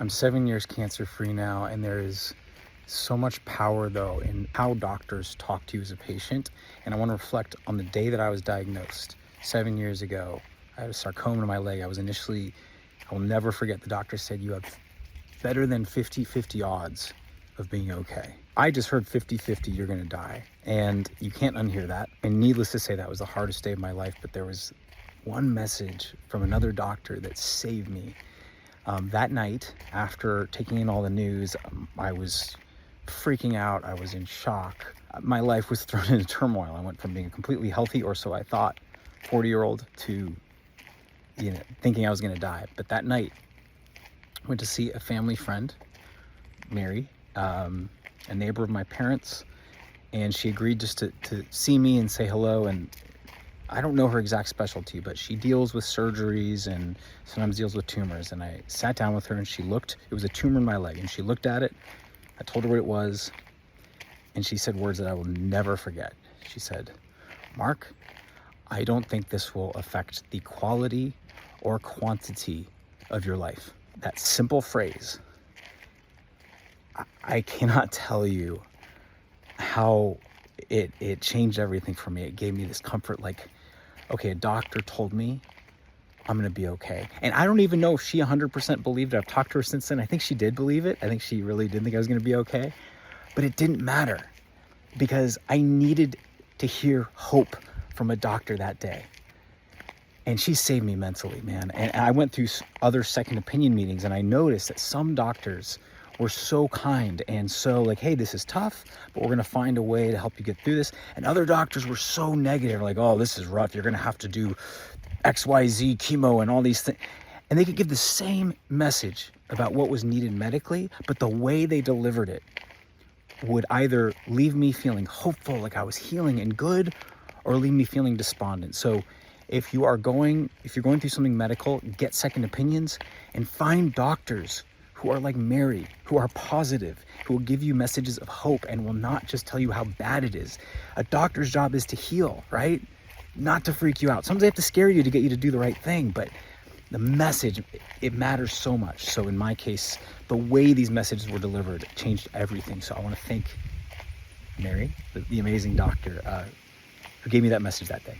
I'm 7 years cancer-free now, and there is so much power, though, in how doctors talk to you as a patient. And I want to reflect on the day that I was diagnosed 7 years ago. I had a sarcoma in my leg. I will never forget, the doctor said, you have better than 50-50 odds of being okay. I just heard 50-50, you're gonna die. And you can't unhear that. And needless to say, that was the hardest day of my life, but there was one message from another doctor that saved me. That night, after taking in all the news, I was freaking out. I was in shock. My life was thrown into turmoil. I went from being a completely healthy, or so I thought, 40-year-old to, thinking I was gonna die. But that night, I went to see a family friend, Mary, a neighbor of my parents, and she agreed just to see me and say hello. And I don't know her exact specialty, but she deals with surgeries and sometimes deals with tumors. And I sat down with her and she looked, it was a tumor in my leg, and she looked at it. I told her what it was, and she said words that I will never forget. She said, "Mark, I don't think this will affect the quality or quantity of your life." That simple phrase, I cannot tell you how it changed everything for me. It gave me this comfort, like, okay, a doctor told me I'm gonna be okay. And I don't even know if she 100% believed it. I've talked to her since then. I think she did believe it. I think she really did think I was gonna be okay. But it didn't matter, because I needed to hear hope from a doctor that day. And she saved me mentally, man. And I went through other second opinion meetings, and I noticed that some doctors were so kind and so like, hey, this is tough, but we're gonna find a way to help you get through this. And other doctors were so negative, like, oh, this is rough. You're gonna have to do XYZ chemo and all these things. And they could give the same message about what was needed medically, but the way they delivered it would either leave me feeling hopeful, like I was healing and good, or leave me feeling despondent. So if you're going through something medical, get second opinions and find doctors who are like Mary, who are positive, who will give you messages of hope and will not just tell you how bad it is. A doctor's job is to heal, right? Not to freak you out. Sometimes they have to scare you to get you to do the right thing, but the message, it matters so much. So in my case, the way these messages were delivered changed everything. So I want to thank Mary, the amazing doctor, who gave me that message that day.